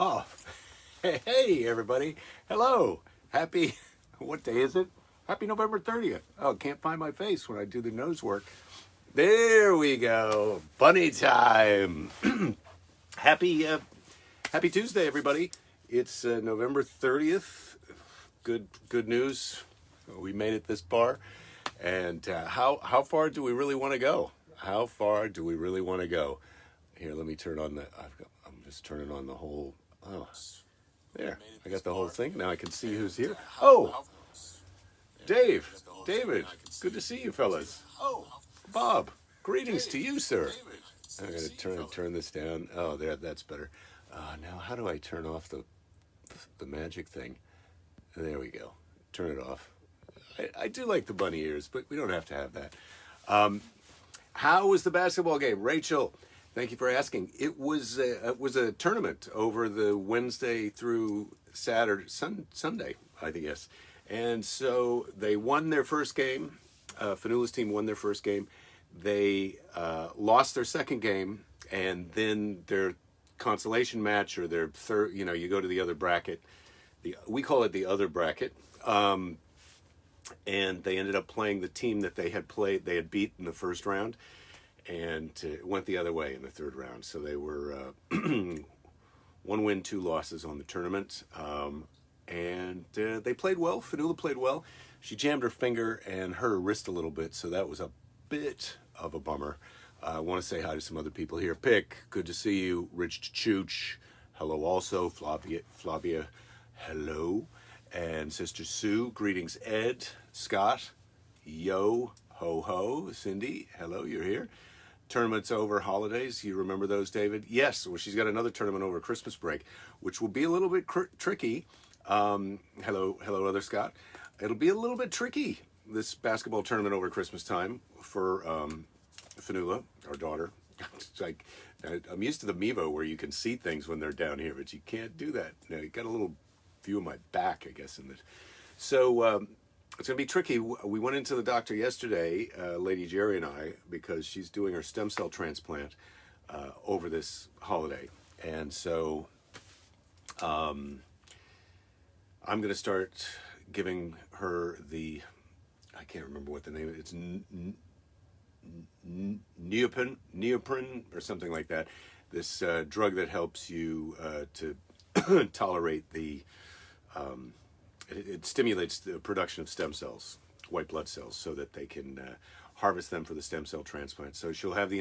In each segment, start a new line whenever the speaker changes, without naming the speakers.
Oh, hey, everybody. Hello. Happy, what day is it? Happy November 30th. Oh, can't find my face when I do the nose work. There we go. Bunny time. happy, happy Tuesday, everybody. It's November 30th. Good news. We made it this far. And how far do we really want to go? How far do we really want to go? Here, let me turn on I'm just turning on the whole. Oh, there. I got the whole thing. Now I can see who's here. Oh, Dave. David. Good to see you, fellas. Oh, Bob. Greetings to you, sir. I'm going to turn this down. Oh, that's better. Now, how do I turn off the magic thing? There we go. Turn it off. I do like the bunny ears, but we don't have to have that. How was the basketball game? Rachel, thank you for asking. It was a tournament over the Wednesday through Sunday, I think, yes. And so they won their first game. Fanula's team won their first game. They lost their second game, and then their consolation match, or their third, you go to the other bracket. We call it the other bracket. And they ended up playing the team that they had beat in the first round, and it went the other way in the third round. So they were 1 win, 2 losses on the tournament, and they played well. Fanula played well. She jammed her finger and hurt her wrist a little bit, so that was a bit of a bummer. I want to say hi to some other people here. Pick, good to see you. Rich Chooch, hello also. Flavia, hello. And Sister Sue, greetings. Ed, Scott, yo, ho ho. Cindy, hello, you're here. Tournaments over holidays, you remember those, David? Yes, well, she's got another tournament over Christmas break, which will be a little bit tricky. Hello, other Scott. It'll be a little bit tricky, this basketball tournament over Christmas time for Fanula, our daughter. It's like, I'm used to the Mevo where you can see things when they're down here, but you can't do that. Now, you got a little view of my back, I guess, in this. So it's going to be tricky. We went into the doctor yesterday, Lady Jerry and I, because she's doing her stem cell transplant over this holiday. And so I'm going to start giving her I can't remember what the name is. It's neoprene or something like that. This drug that helps you to tolerate the it stimulates the production of stem cells, white blood cells, so that they can harvest them for the stem cell transplant. So she'll have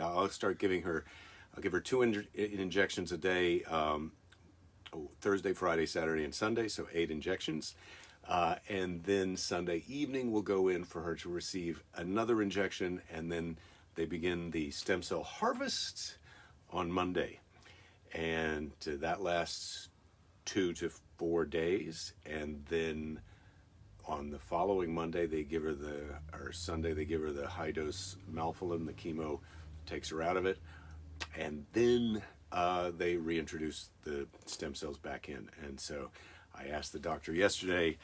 I'll start giving her. I'll give her 2 injections a day, Thursday, Friday, Saturday, and Sunday. So 8 injections, and then Sunday evening we'll go in for her to receive another injection, and then they begin the stem cell harvest on Monday, and that lasts 2 to 4 days, and then on the following Monday Sunday they give her the high dose Malfolin. The chemo takes her out of it, and then they reintroduce the stem cells back in. And so I asked the doctor yesterday.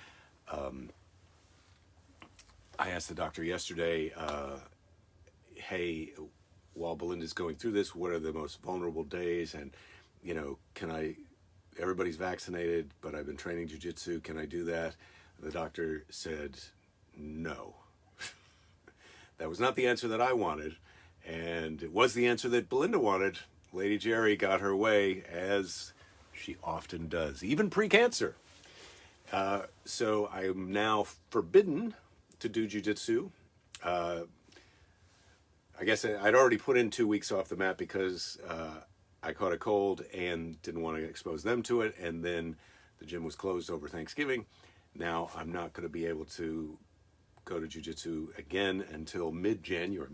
Hey, while Belinda's going through this, what are the most vulnerable days? And everybody's vaccinated, but I've been training jiu-jitsu. Can I do that? The doctor said, no. That was not the answer that I wanted. And it was the answer that Belinda wanted. Lady Jerry got her way, as she often does, even pre-cancer. So I am now forbidden to do jiu-jitsu. I guess I'd already put in 2 weeks off the mat because I caught a cold and didn't want to expose them to it, and then the gym was closed over Thanksgiving. Now I'm not going to be able to go to jiu-jitsu again until mid-January.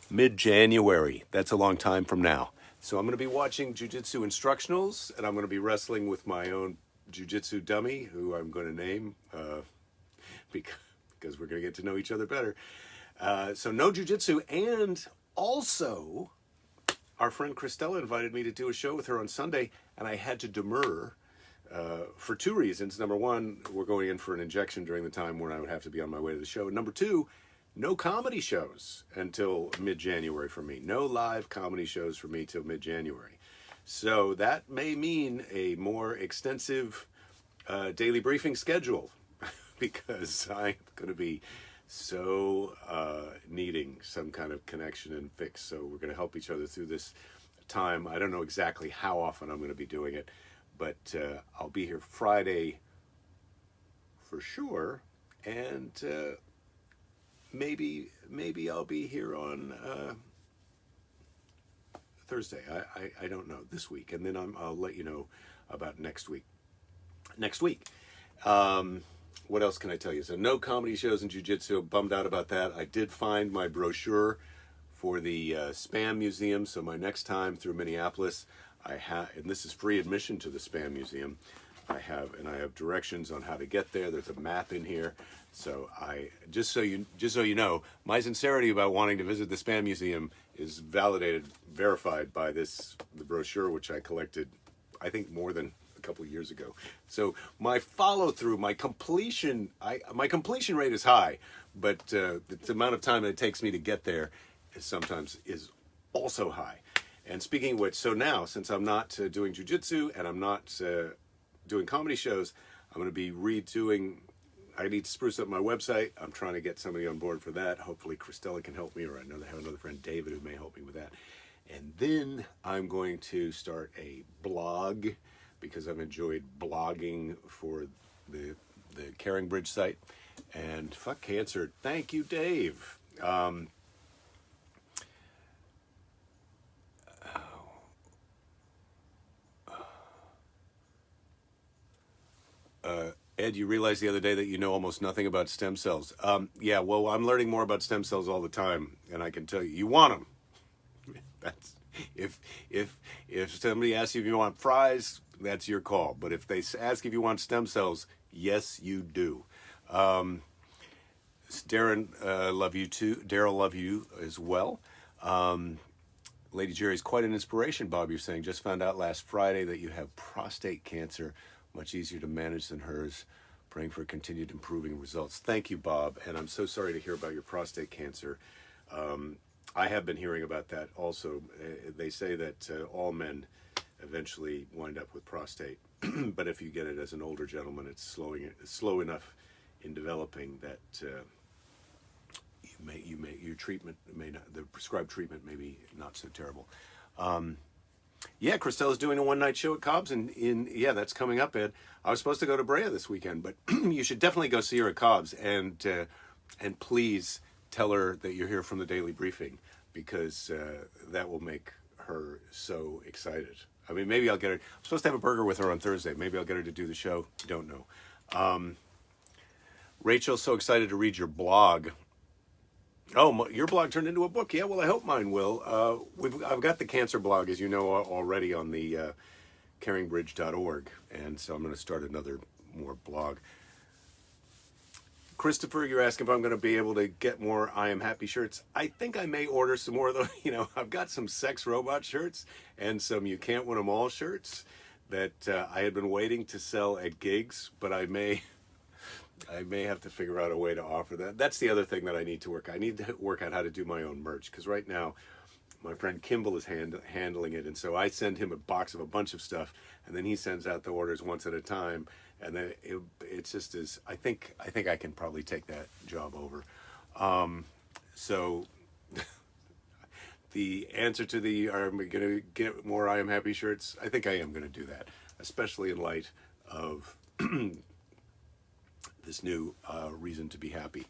Mid-January. That's a long time from now. So I'm going to be watching jiu-jitsu instructionals, and I'm going to be wrestling with my own jiu-jitsu dummy, who I'm going to name because we're going to get to know each other better. So no jiu-jitsu, and also our friend Christella invited me to do a show with her on Sunday, and I had to demur for 2 reasons. Number one, we're going in for an injection during the time when I would have to be on my way to the show. And number 2, no comedy shows until mid-January for me. No live comedy shows for me till mid-January. So that may mean a more extensive daily briefing schedule because I'm going to be so needing some kind of connection and fix. So we're going to help each other through this time. I don't know exactly how often I'm going to be doing it, but I'll be here Friday for sure, and maybe I'll be here on Thursday. I don't know, this week, and then I'll let you know about next week. What else can I tell you? So no comedy shows in jiu-jitsu. Bummed out about that. I did find my brochure for the Spam Museum. So my next time through Minneapolis, I have, and this is free admission to the Spam Museum. I have directions on how to get there. There's a map in here. So just so you know, my sincerity about wanting to visit the Spam Museum is verified by the brochure, which I collected, I think, more than a couple of years ago. So my follow through, my completion rate is high, but the amount of time it takes me to get there sometimes is also high. And speaking of which, so now since I'm not doing jiu-jitsu and I'm not doing comedy shows, I'm going to be redoing. I need to spruce up my website. I'm trying to get somebody on board for that. Hopefully Christella can help me, or I have another friend, David, who may help me with that. And then I'm going to start a blog, because I've enjoyed blogging for the Caring Bridge site. And fuck cancer. Thank you, Dave. Ed, you realized the other day that you know almost nothing about stem cells. Yeah, well, I'm learning more about stem cells all the time, and I can tell you, you want them. That's if somebody asks you if you want fries, that's your call. But if they ask if you want stem cells, yes, you do. Darren, love you too. Daryl, love you as well. Lady Jerry's quite an inspiration, Bob. You're saying, just found out last Friday that you have prostate cancer. Much easier to manage than hers. Praying for continued improving results. Thank you, Bob. And I'm so sorry to hear about your prostate cancer. I have been hearing about that also. They say that all men eventually wind up with prostate, but if you get it as an older gentleman, it's slow enough in developing that your treatment may not, the prescribed treatment may be not so terrible. Yeah, Christella's doing a one-night show at Cobb's, and yeah, that's coming up, Ed. I was supposed to go to Brea this weekend, but you should definitely go see her at Cobb's, and please tell her that you're here from the Daily Briefing, because that will make her so excited. I mean, maybe I'll get her. I'm supposed to have a burger with her on Thursday. Maybe I'll get her to do the show. Don't know. Rachel's so excited to read your blog. Oh, your blog turned into a book. Yeah, well, I hope mine will. I've got the cancer blog, as you know, already on the caringbridge.org, and so I'm going to start another more blog. Christopher, you're asking if I'm going to be able to get more I Am Happy shirts. I think I may order some more, though. You know, I've got some sex robot shirts and some You Can't Win 'Em All shirts that I had been waiting to sell at gigs, but I may have to figure out a way to offer that. That's the other thing that I need to work. I need to work out how to do my own merch, because right now my friend Kimball is handling it, and so I send him a box of a bunch of stuff, and then he sends out the orders once at a time, and then it's just as I think I can probably take that job over. So the answer to the are we going to get more I Am Happy shirts? I think I am going to do that, especially in light of this new reason to be happy.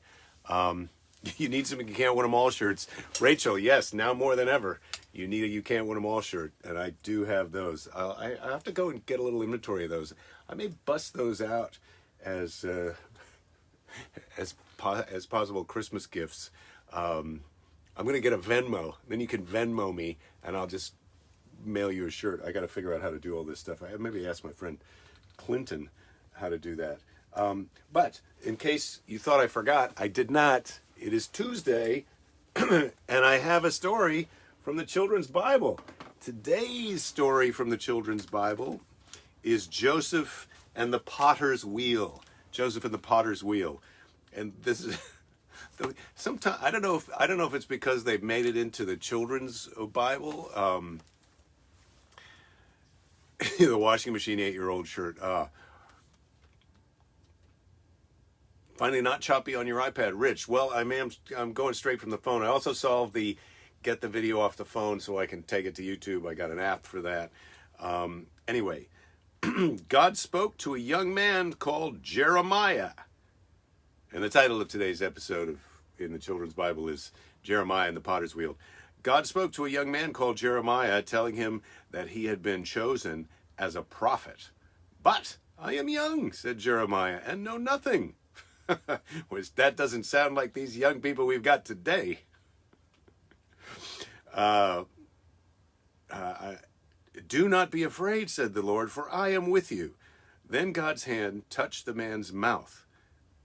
You need some You Can't Win 'Em All shirts. Rachel, yes, now more than ever, you need a You Can't Win 'Em All shirt, and I do have those. I have to go and get a little inventory of those. I may bust those out as possible Christmas gifts. I'm going to get a Venmo. Then you can Venmo me, and I'll just mail you a shirt. I got to figure out how to do all this stuff. I maybe ask my friend Clinton how to do that. But in case you thought I forgot, I did not. It is Tuesday, and I have a story from the Children's Bible. Today's story from the Children's Bible is Joseph and the Potter's Wheel. Joseph and the Potter's Wheel. And this is sometimes I don't know if it's because they've made it into the Children's Bible. The washing machine 8-year-old shirt. Finally, not choppy on your iPad. Rich, well, I'm going straight from the phone. I also solved the get the video off the phone so I can take it to YouTube. I got an app for that. Anyway, God spoke to a young man called Jeremiah. And the title of today's episode in the Children's Bible is Jeremiah and the Potter's Wheel. God spoke to a young man called Jeremiah, telling him that he had been chosen as a prophet. But I am young, said Jeremiah, and know nothing. Which that doesn't sound like these young people we've got today. Do not be afraid, said the Lord, for I am with you. Then God's hand touched the man's mouth.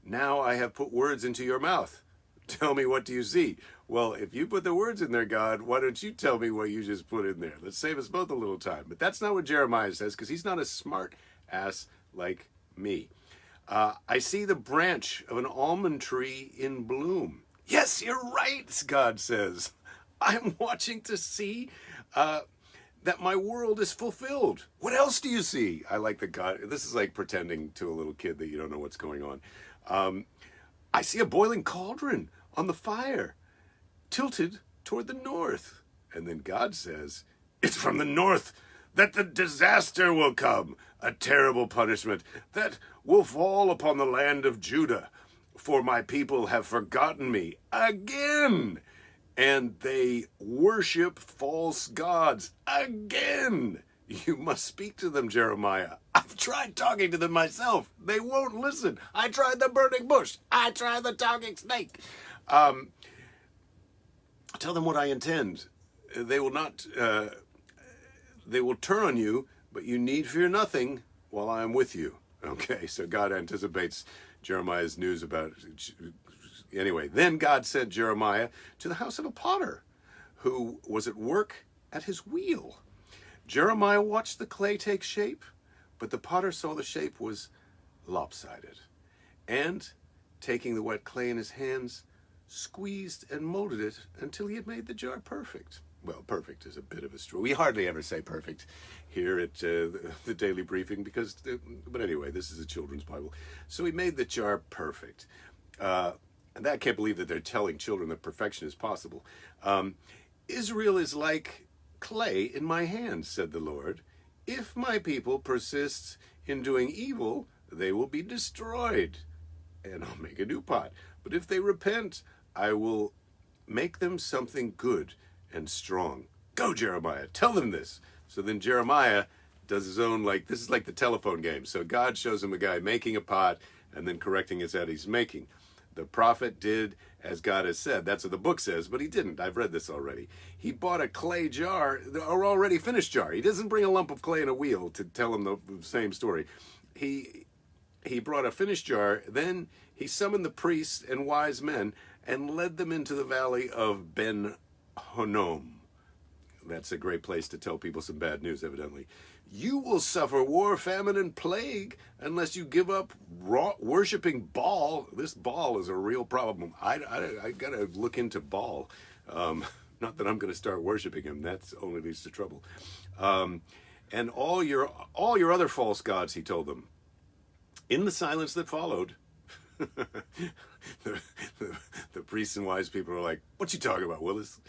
Now I have put words into your mouth. Tell me, what do you see? Well, if you put the words in there, God, why don't you tell me what you just put in there? Let's save us both a little time. But that's not what Jeremiah says, because he's not a smart ass like me. I see the branch of an almond tree in bloom. Yes, you're right, God says. I'm watching to see that my world is fulfilled. What else do you see? I like that God, this is like pretending to a little kid that you don't know what's going on. I see a boiling cauldron on the fire, tilted toward the north. And then God says, it's from the north that the disaster will come, a terrible punishment that will fall upon the land of Judah. For my people have forgotten me again, and they worship false gods again. You must speak to them, Jeremiah. I've tried talking to them myself. They won't listen. I tried the burning bush. I tried the talking snake. Tell them what I intend. They will not. They will turn on you, but you need fear nothing while I am with you. Okay, so God anticipates Jeremiah's news about it. Anyway, then God sent Jeremiah to the house of a potter who was at work at his wheel. Jeremiah watched the clay take shape, but the potter saw the shape was lopsided. And, taking the wet clay in his hands, squeezed and molded it until he had made the jar perfect. Well, perfect is a bit of a stretch. We hardly ever say perfect here at the Daily Briefing because, but anyway, this is a children's Bible. So he made the jar perfect. And I can't believe that they're telling children that perfection is possible. Israel is like clay in my hands, said the Lord. If my people persist in doing evil, they will be destroyed, and I'll make a new pot. But if they repent, I will make them something good and strong. Go, Jeremiah, tell them this. So then Jeremiah does his own, this is like the telephone game. So God shows him a guy making a pot and then correcting it as he's making. The prophet did as God has said. That's what the book says, but he didn't. I've read this already. He bought a clay jar, or already finished jar. He doesn't bring a lump of clay in a wheel to tell him the same story. He brought a finished jar. Then he summoned the priests and wise men and led them into the valley of Ben Hinnom. That's a great place to tell people some bad news, evidently. You will suffer war, famine, and plague unless you give up worshiping Baal. This Baal is a real problem. I got to look into Baal. Not that I'm going to start worshiping him. That's only leads to trouble. And all your other false gods, he told them. In the silence that followed, the priests and wise people are like, what you talking about, Willis?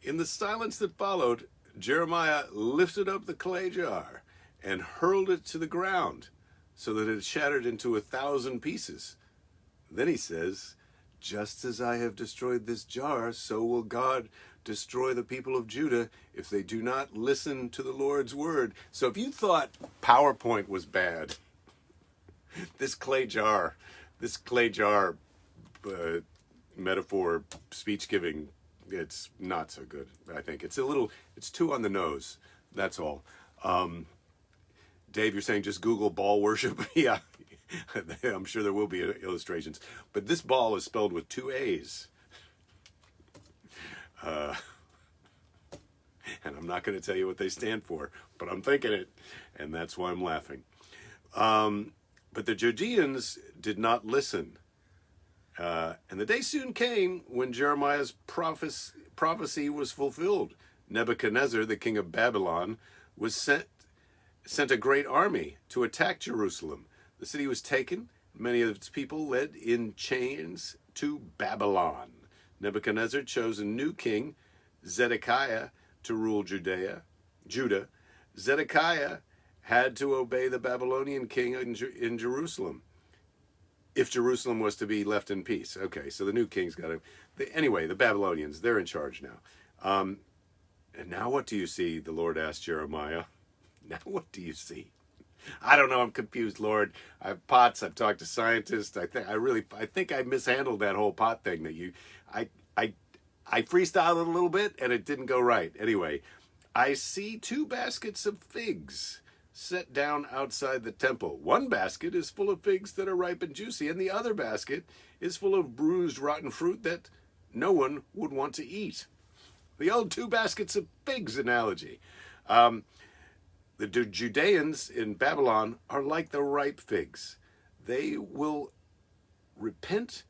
In the silence that followed, Jeremiah lifted up the clay jar and hurled it to the ground so that it shattered into 1,000 pieces. Then he says, just as I have destroyed this jar, so will God destroy the people of Judah if they do not listen to the Lord's word. So if you thought PowerPoint was bad, this clay jar metaphor, speech giving, it's not so good, I think. It's too on the nose, that's all. Dave, you're saying just Google ball worship? Yeah, I'm sure there will be illustrations. But this ball is spelled with 2 A's. And I'm not going to tell you what they stand for, but I'm thinking it, and that's why I'm laughing. But the Judeans did not listen. And the day soon came when Jeremiah's prophecy was fulfilled. Nebuchadnezzar, the king of Babylon, was sent sent a great army to attack Jerusalem. The city was taken, many of its people led in chains to Babylon. Nebuchadnezzar chose a new king, Zedekiah, to rule Judah. Zedekiah had to obey the Babylonian king in Jerusalem, if Jerusalem was to be left in peace. Okay, so the new king's got to... Anyway, the Babylonians, they're in charge now. And now what do you see, the Lord asked Jeremiah. Now what do you see? I don't know, I'm confused, Lord. I have pots, I've talked to scientists. I think I mishandled that whole pot thing that you... I freestyled it a little bit and it didn't go right. Anyway, I see 2 baskets of figs set down outside the temple. One basket is full of figs that are ripe and juicy, and the other basket is full of bruised, rotten fruit that no one would want to eat. The old 2 baskets of figs analogy. The Judeans in Babylon are like the ripe figs. They will repent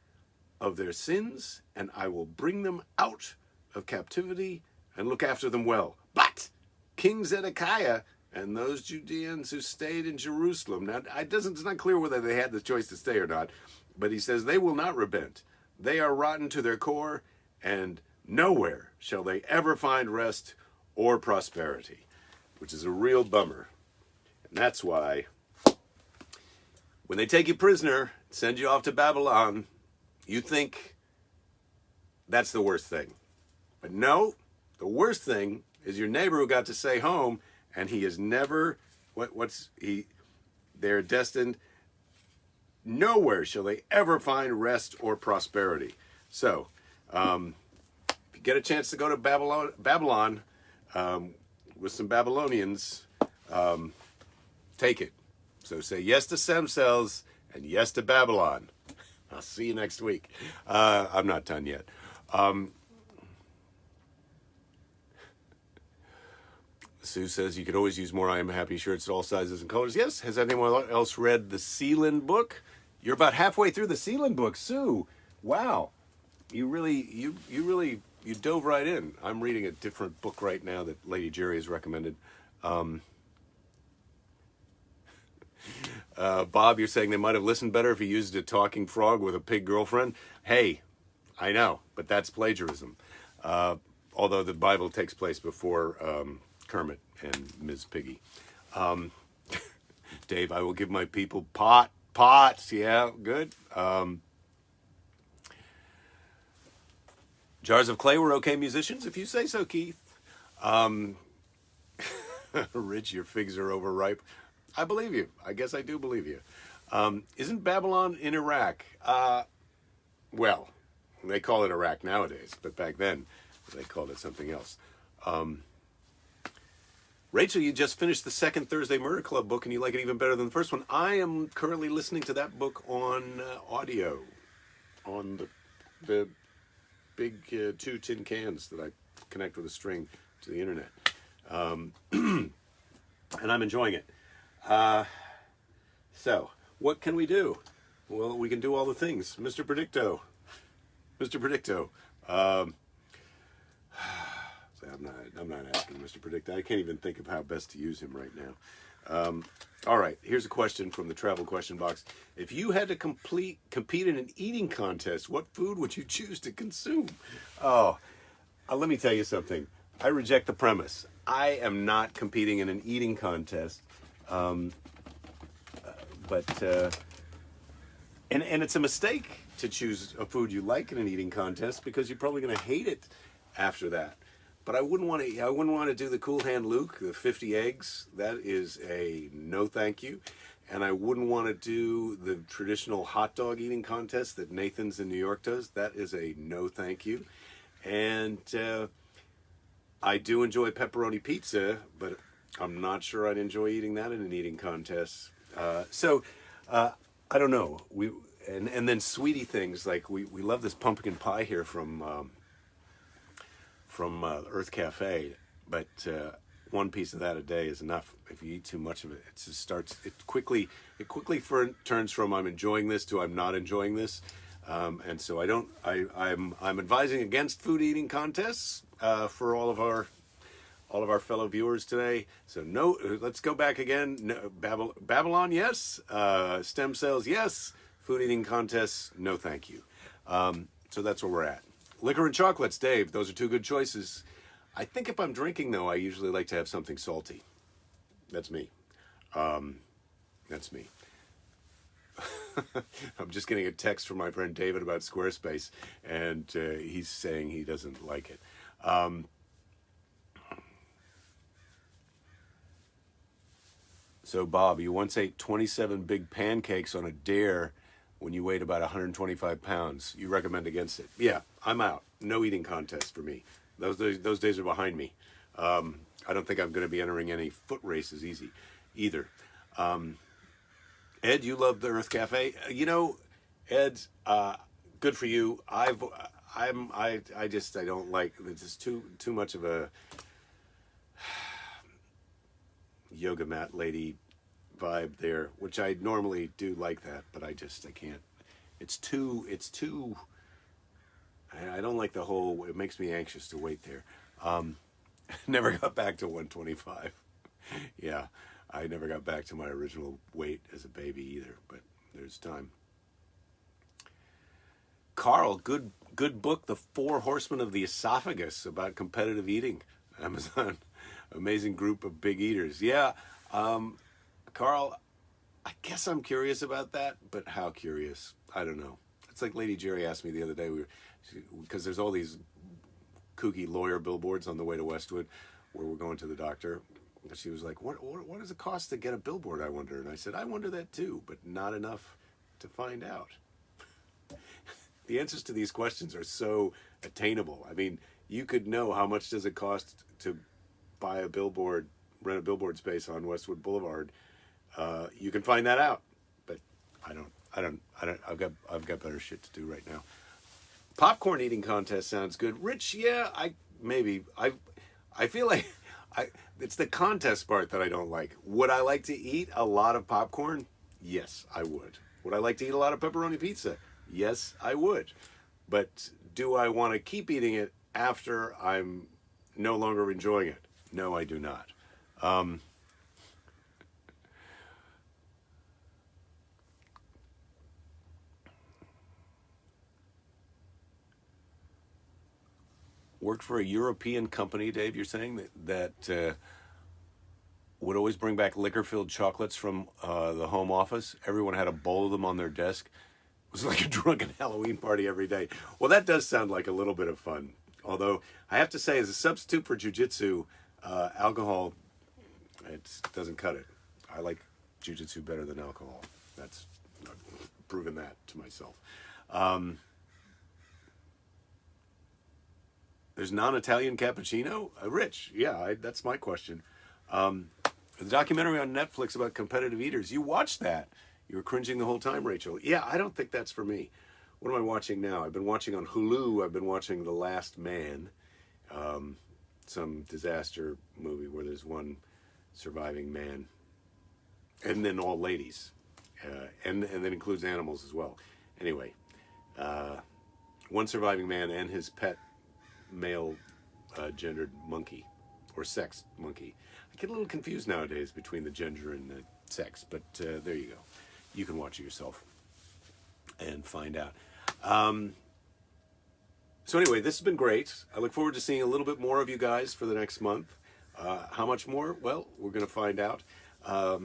of their sins, and I will bring them out of captivity and look after them well. But King Zedekiah and those Judeans who stayed in Jerusalem, now it's not clear whether they had the choice to stay or not, but he says they will not repent. They are rotten to their core, and nowhere shall they ever find rest or prosperity, which is a real bummer. And that's why when they take you prisoner, send you off to Babylon, you think that's the worst thing. But no, the worst thing is your neighbor who got to stay home, and he is never, they're destined, nowhere shall they ever find rest or prosperity. So, if you get a chance to go to Babylon with some Babylonians, take it. So say yes to stem cells and yes to Babylon. I'll see you next week. I'm not done yet. Sue says you could always use more I Am Happy shirts at all sizes and colors. Yes. Has anyone else read the Sealand book? You're about halfway through the Sealand book, Sue. Wow. You dove right in. I'm reading a different book right now that Lady Jerry has recommended. Bob, you're saying they might have listened better if he used a talking frog with a pig girlfriend. Hey, I know, but that's plagiarism. Although the Bible takes place before Kermit and Ms. Piggy. Dave, I will give my people pots. Yeah, good. Jars of clay were okay musicians, if you say so, Keith. Rich, your figs are overripe. I believe you. I guess I do believe you. Isn't Babylon in Iraq? Well, they call it Iraq nowadays, but back then they called it something else. Rachel, you just finished the second Thursday Murder Club book, and you like it even better than the first one. I am currently listening to that book on audio, on the big 2 tin cans that I connect with a string to the internet. And I'm enjoying it. So, what can we do? Well, we can do all the things. Mr. Predicto. I'm not asking Mr. Predicto. I can't even think of how best to use him right now. All right, here's a question from the travel question box. If you had to compete in an eating contest, what food would you choose to consume? Let me tell you something. I reject the premise. I am not competing in an eating contest. And it's a mistake to choose a food you like in an eating contest because you're probably going to hate it after that. But I wouldn't want to do the Cool Hand Luke, the 50 eggs. That is a no thank you. And I wouldn't want to do the traditional hot dog eating contest that Nathan's in New York does. That is a no thank you. And I do enjoy pepperoni pizza, but I'm not sure I'd enjoy eating that in an eating contest. So I don't know. And then sweetie things, like we love this pumpkin pie here from Earth Cafe, but one piece of that a day is enough. If you eat too much of it, it quickly turns from I'm enjoying this to I'm not enjoying this. And so I'm advising against food eating contests for all of all of our fellow viewers today. So no, let's go back again. No, Babylon, yes. Stem cells, yes. Food eating contests, no thank you. So that's where we're at. Liquor and chocolates, Dave. Those are two good choices. I think if I'm drinking, though, I usually like to have something salty. That's me. That's me. I'm just getting a text from my friend David about Squarespace, and he's saying he doesn't like it. So, Bob, you once ate 27 big pancakes on a dare when you weighed about 125 pounds. You recommend against it. Yeah, I'm out. No eating contest for me. Those days are behind me. I don't think I'm going to be entering any foot races either. Ed, you love the Earth Cafe. You know, Ed, good for you. I don't like, it's too much of a yoga mat lady vibe there, which I normally do like that, but I can't. It's too I don't like the whole, it makes me anxious to wait there. Never got back to 125. Yeah, I never got back to my original weight as a baby either, but there's time. Carl, good book, The Four Horsemen of the Esophagus, about competitive eating. Amazon, amazing group of big eaters. Yeah, Carl, I guess I'm curious about that, but how curious? I don't know. It's like Lady Jerry asked me the other day, because there's all these kooky lawyer billboards on the way to Westwood where we're going to the doctor. She was like, what does it cost to get a billboard, I wonder? And I said, I wonder that too, but not enough to find out. The answers to these questions are so attainable. I mean, you could know how much does it cost to buy a billboard, rent a billboard space on Westwood Boulevard. You can find that out, but I don't. I've got better shit to do right now. Popcorn eating contest sounds good. Rich, yeah, I feel like it's the contest part that I don't like. Would I like to eat a lot of popcorn? Yes, I would. Would I like to eat a lot of pepperoni pizza? Yes, I would. But do I want to keep eating it after I'm no longer enjoying it? No, I do not. Worked for a European company, Dave, you're saying that would always bring back liquor-filled chocolates from the home office. Everyone had a bowl of them on their desk. It was like a drunken Halloween party every day. Well, that does sound like a little bit of fun. Although, I have to say, as a substitute for jiu-jitsu, alcohol, it doesn't cut it. I like jiu-jitsu better than alcohol. I've proven that to myself. There's non-Italian cappuccino? Rich, yeah, that's my question. The documentary on Netflix about competitive eaters, you watched that. You were cringing the whole time, Rachel. Yeah, I don't think that's for me. What am I watching now? I've been watching on Hulu, I've been watching The Last Man, some disaster movie where there's one surviving man, and then all ladies, and that includes animals as well. Anyway, one surviving man and his pet male gendered monkey, or sex monkey. I get a little confused nowadays between the gender and the sex, but there you go. You can watch it yourself and find out. So anyway, this has been great. I look forward to seeing a little bit more of you guys for the next month. How much more? Well, we're going to find out. We're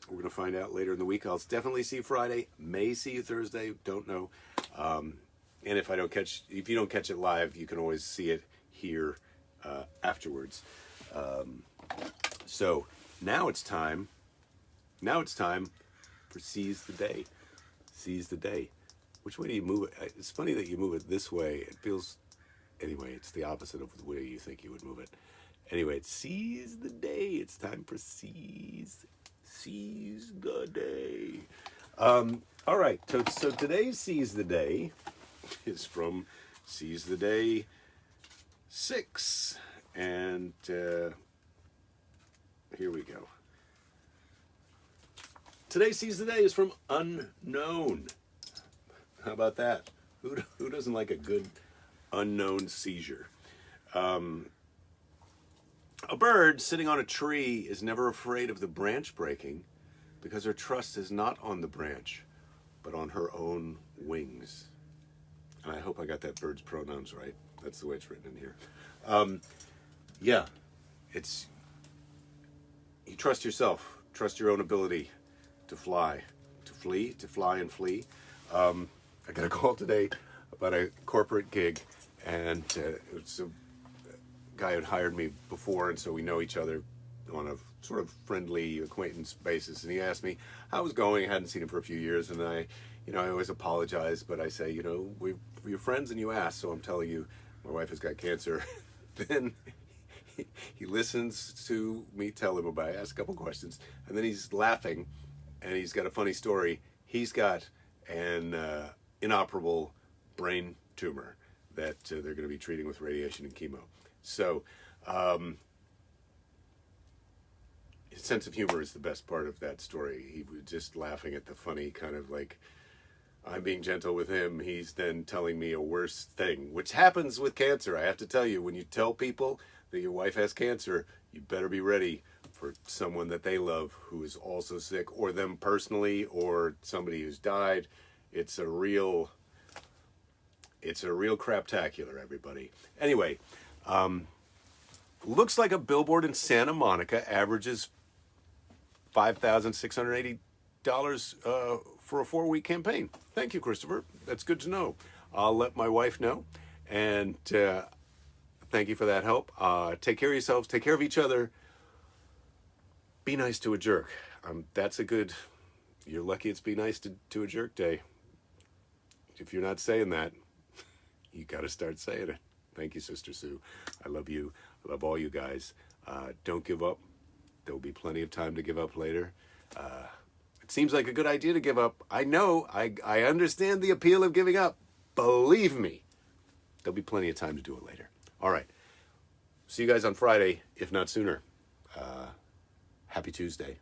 going to find out later in the week. I'll definitely see you Friday. May see you Thursday. Don't know. And if you don't catch it live, you can always see it here afterwards. So now it's time for Seize the Day. Seize the Day. Which way do you move it? It's funny that you move it this way. It feels, anyway, it's the opposite of the way you think you would move it. Anyway, it's Seize the Day. It's time for Seize the Day. All right, so today's Seize the Day is from Seize the Day 6. And here we go. Today's Seize the Day is from Unknown. How about that? Who doesn't like a good unknown seizure? A bird sitting on a tree is never afraid of the branch breaking because her trust is not on the branch, but on her own wings. And I hope I got that bird's pronouns right. That's the way it's written in here. Yeah, it's, you trust yourself, trust your own ability to fly, to flee, to fly and flee. I got a call today about a corporate gig, and it's a guy who had hired me before, and so we know each other on a sort of friendly acquaintance basis. And he asked me how it was going. I hadn't seen him for a few years, and I always apologize, but I say, we're friends, and you asked, so I'm telling you, my wife has got cancer. Then he listens to me tell him about it. I ask a couple questions, and then he's laughing, and he's got a funny story. He's got an inoperable brain tumor that they're going to be treating with radiation and chemo. So his sense of humor is the best part of that story. He was just laughing at the funny kind of like, I'm being gentle with him, he's then telling me a worse thing, which happens with cancer. I have to tell you, when you tell people that your wife has cancer, you better be ready for someone that they love who is also sick, or them personally, or somebody who's died. It's a real craptacular, everybody. Anyway, looks like a billboard in Santa Monica averages $5,680 for a 4-week campaign. Thank you, Christopher. That's good to know. I'll let my wife know. And thank you for that help. Take care of yourselves. Take care of each other. Be nice to a jerk. That's a good... You're lucky it's Be Nice to a Jerk Day. If you're not saying that, you got to start saying it. Thank you, Sister Sue. I love you. I love all you guys. Don't give up. There will be plenty of time to give up later. It seems like a good idea to give up. I know. I understand the appeal of giving up. Believe me, there'll be plenty of time to do it later. All right. See you guys on Friday, if not sooner. Happy Tuesday.